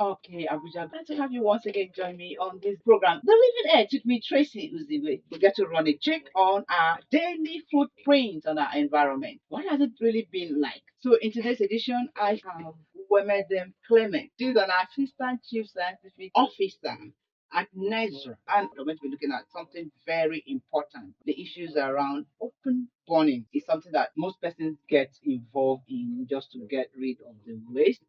Okay, Abuja, glad to have you once again join me on this program. The Living Edge with me, Tracy Uziwe. We get to run a check on our daily footprint on our environment. What has it really been like? So, in today's edition, I have Wemedem Clement. She's an assistant chief scientific officer at NESREA. And we're going to be looking at something very important. The issues around open burning is something that most persons get involved in just to get rid of the waste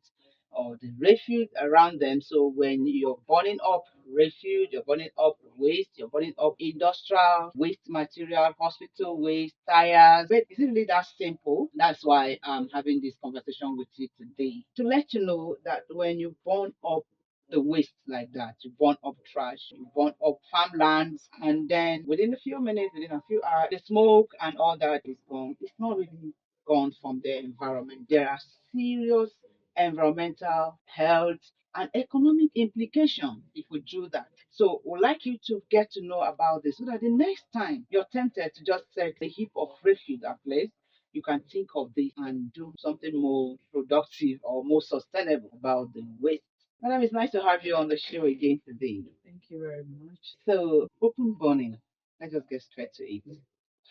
or the refuse around them. So when you're burning up refuse, you're burning up waste, you're burning up industrial waste material, hospital waste, tires. But is it really that simple? That's why I'm having this conversation with you today to let you know that when you burn up the waste like that, you burn up trash, you burn up farmlands, and then within a few minutes, within a few hours, the smoke and all that is gone. It's not really gone from the environment. There are serious environmental, health, and economic implications if we do that. So we'd like you to get to know about this so that the next time you're tempted to just set a heap of refuse at place, you can think of this and do something more productive or more sustainable about the waste. Madam, it's nice to have you on the show again today. Thank you very much. So, open burning. Let's just get straight to it.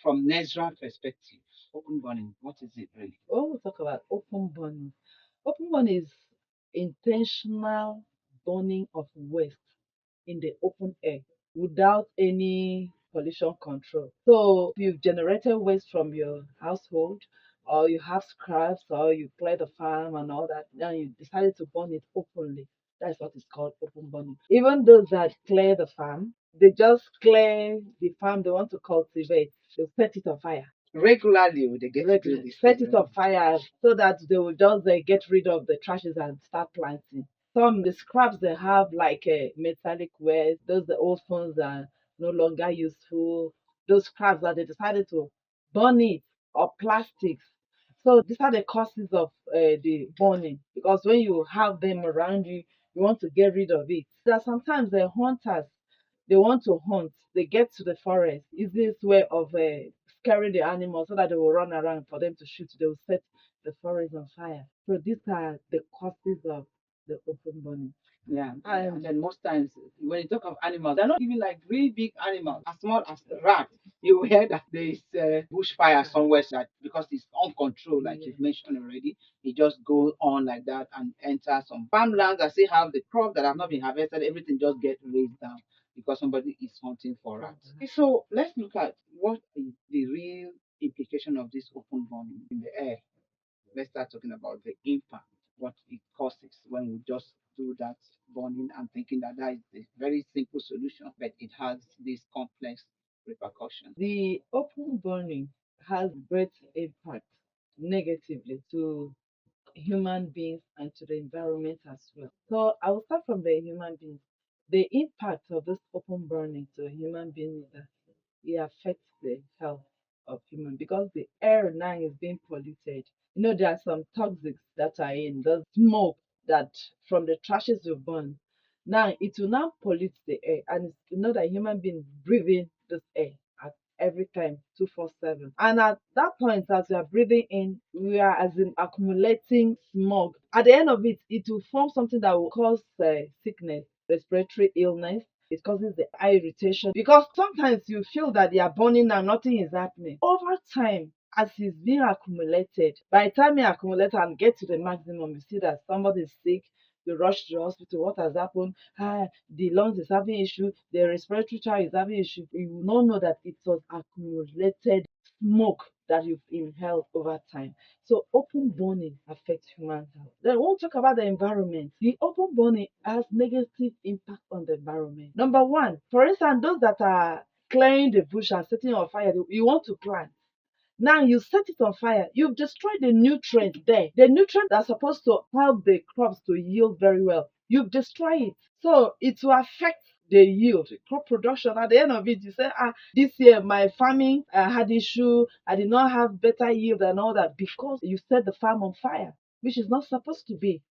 From NESRA perspective, open burning, what is it really? When we talk about open burning is intentional burning of waste in the open air without any pollution control. So if you've generated waste from your household or you have scraps or you clear the farm and all that, then you decided to burn it openly. That's what is called open burning. Even those that clear the farm, they just clear the farm they want to cultivate. They set it on fire. Regularly, they get to do this. Set it on fire so that they will just get rid of the trashes and start planting. Some the scraps they have like metallic waste, those the old phones are no longer useful. Those scraps that they decided to burn it or plastics. So these are the causes of the burning because when you have them around you, you want to get rid of it. There are sometimes the hunters they want to hunt. They get to the forest. Easiest way of scaring the animals so that they will run around for them to shoot. They will set the forest on fire. So these are the causes of the open burning. Yeah, and then most times when you talk of animals, they're not even like really big animals, as small as the rat. You will hear that there is bushfire somewhere that because it's uncontrolled, like you've mentioned already, it just goes on like that and enter some farmlands that still have the crop that have not been harvested. Everything just gets raised down because somebody is hunting for rats. Okay, so let's look at what is the real implication of this open burning in the air. Let's start talking about the impact, what it causes when we just do that burning and thinking that that is a very simple solution, but it has this complex repercussion. The open burning has great impact negatively to human beings and to the environment as well. So I will start from the human beings. The impact of this open burning to a human being is that it affects the health of human because the air now is being polluted. You know, there are some toxics that are in the smoke that from the trashes you burn. Now it will now pollute the air, and you know that human beings breathing this air at every time 247. And at that point, as we are breathing in, we are as in accumulating smog. At the end of it, it will form something that will cause sickness, respiratory illness. It causes the eye irritation because sometimes you feel that they are burning and nothing is happening. Over time, as it's being accumulated, by the time you accumulate and get to the maximum, you see that somebody is sick, you rush to the hospital. What has happened? The lungs is having issue, the respiratory tract is having issue. You will not know that it was accumulated smoke that you've inhaled over time. So open burning affects human health. Then we'll talk about the environment. The open burning has negative impact on the environment. Number one, for instance, those that are clearing the bush and setting on fire, you want to plant. Now you set it on fire, you've destroyed the nutrient there. The nutrient that's supposed to help the crops to yield very well, you've destroyed it. So it will affect the yield, crop production. At the end of it, you say, this year my farming had issue, I did not have better yield and all that because you set the farm on fire, which is not supposed to be.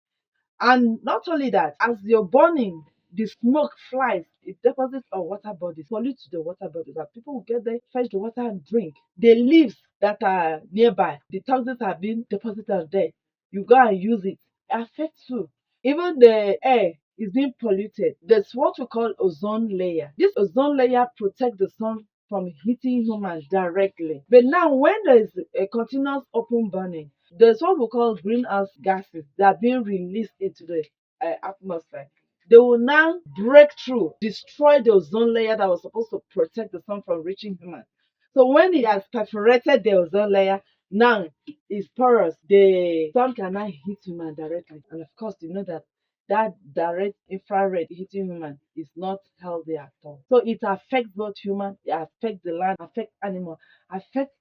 And not only that, as you're burning, the smoke flies, it deposits on water bodies, pollutes the water bodies, and people will get there, fetch the water and drink. The leaves that are nearby, the toxins have been deposited there. You go and use it. It affects you. Even the air is being polluted. There's what we call ozone layer. This ozone layer protects the sun from hitting humans directly. But now, when there's a continuous open burning, there's what we call greenhouse gases that are being released into the atmosphere. They will now break through, destroy the ozone layer that was supposed to protect the sun from reaching humans. So when it has perforated the ozone layer, now it's porous. The sun cannot hit human directly. And of course, you know that that direct infrared hitting human is not healthy at all. So it affects both human, it affects the land, affects animal, affects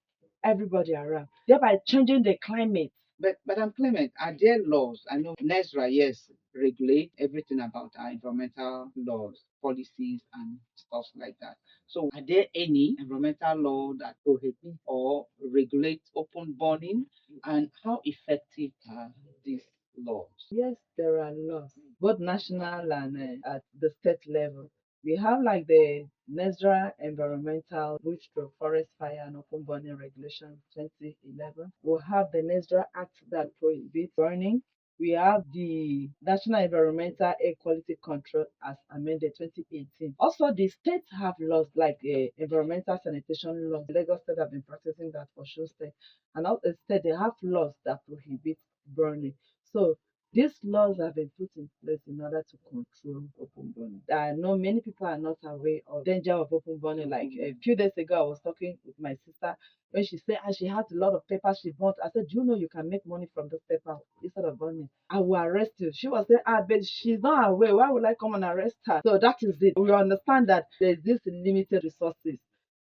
everybody around, thereby changing the climate. But Madam Clement, are there laws? I know NESRA, yes, regulate everything about our environmental laws, policies, and stuff like that. So, are there any environmental law that prohibit or regulate open burning, and how effective are these laws? Yes, there are laws, both national and at the state level. We have like the NESRA Environmental Bush to Forest Fire and Open Burning Regulation 2011. We have the NESRA Act that prohibits burning. We have the National Environmental Air Quality Control as amended 2018. Also, the states have laws like environmental sanitation laws. Lagos State have been practicing that for sure state. And all the state they have laws that prohibit burning. So these laws have been put in place in order to control open burning. I know many people are not aware of danger of open burning. Like a few days ago, I was talking with my sister when she said she had a lot of paper she bought. I said, "Do you know you can make money from this paper instead of burning? I will arrest you." She was saying, but she's not aware. Why would I come and arrest her?" So that is it. We understand that there's this limited resources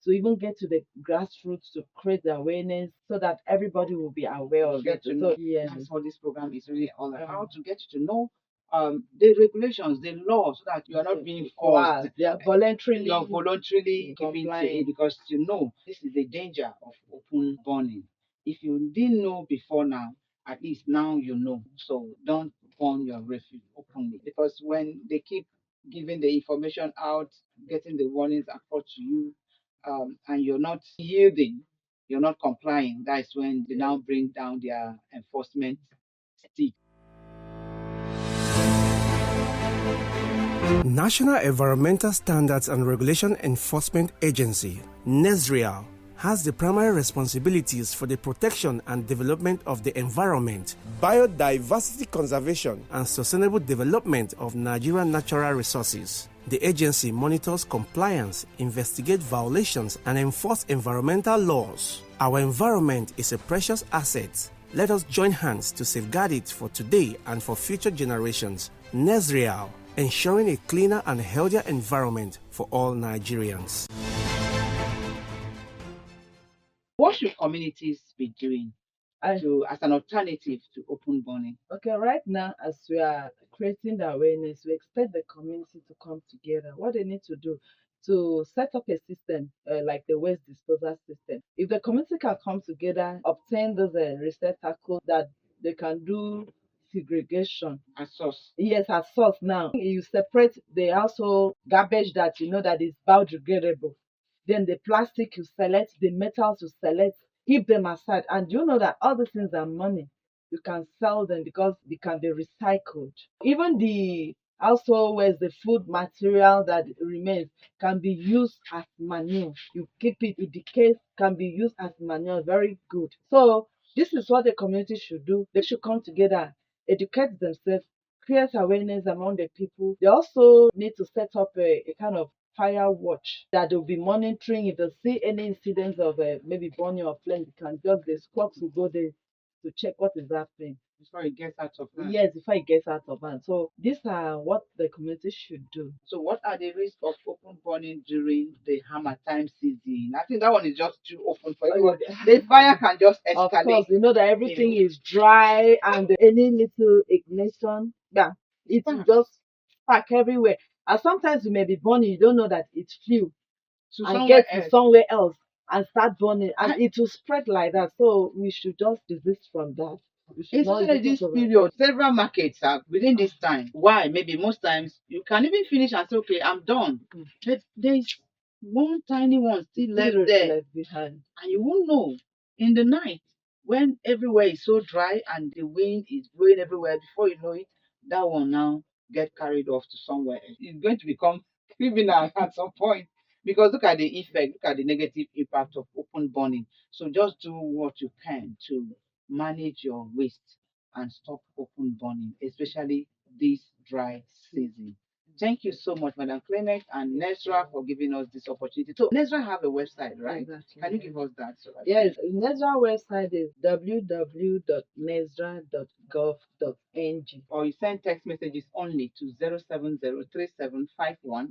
to even get to the grassroots to create the awareness so that everybody will be aware of Get it. to So know. yes, That's what this program is really all about, to get you to know the regulations, the laws, so that you are not being forced. they are You're voluntarily keeping to it, complying. because you know this is the danger of open burning. If you didn't know before now, at least now you know. So don't burn your refuse openly, because when they keep giving the information out, getting the warnings across to you, and you're not yielding, you're not complying, that's when they now bring down their enforcement stick. National Environmental Standards and Regulation Enforcement Agency, NESREA, has the primary responsibilities for the protection and development of the environment, biodiversity conservation, and sustainable development of Nigerian natural resources. The agency monitors compliance, investigates violations, and enforces environmental laws. Our environment is a precious asset. Let us join hands to safeguard it for today and for future generations. NESREA, ensuring a cleaner and healthier environment for all Nigerians. What should communities be doing as an alternative to open burning? Okay, right now, as we are creating the awareness, we expect the community to come together. What they need to do to set up a system like the waste disposal system. If the community can come together, obtain those receptacles that they can do segregation. As source. Yes, as source now. You separate the household garbage that you know that is biodegradable. Then the plastic you select, the metals you select, keep them aside. And you know that all these things are money. You can sell them because they can be recycled. Even the household waste, the food material that remains can be used as manure. You keep it, it decays, can be used as manure. Very good. So this is what the community should do. They should come together, educate themselves, create awareness among the people. They also need to set up a kind of fire watch that they'll be monitoring. If they see any incidents of maybe burning or flame, they can just the squad to go there to check what is happening. Before it gets out of hand. Yes, before it gets out of hand. So these are what the community should do. So what are the risks of open burning during the time season? I think that one is just too open for everyone. The fire can just Of escalate. course, you know that everything is dry and any little ignition, yeah, it will just spark everywhere. And sometimes you may be burning, you don't know that it's fuel So and somewhere get to else. somewhere else and start burning, and it will spread like that. So we should just desist from that. We should not Especially even this talk about it. period, several markets are within this time. Why? Maybe most times you can even finish and say, okay, I'm done. But there's one tiny one still left Still there. left behind. And you won't know in the night when everywhere is so dry and the wind is blowing everywhere. Before you know it, that one now get carried off to somewhere else. It's going to become criminal at some point because look at the effect, look at the negative impact of open burning. So just do what you can to manage your waste and stop open burning, especially this dry season. Thank you so much, Madam Clement and NESRA, for giving us this opportunity. So NESRA have a website, right? Exactly. Can you give us that? So that Yes, NESRA website is www.nesra.gov.ng. or you send text messages only to 070-3751-9110.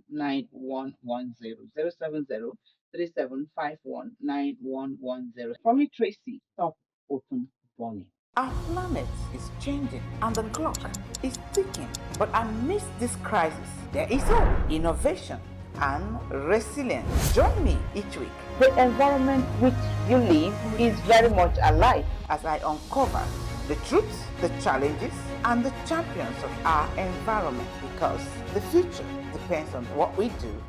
070-3751-9110. For me, Tracy, stop open burning. Our planet is changing and the clock is ticking. But amidst this crisis, there is hope, innovation, and resilience. Join me each week. The environment which you live is very much alive as I uncover the truths, the challenges, and the champions of our environment, because the future depends on what we do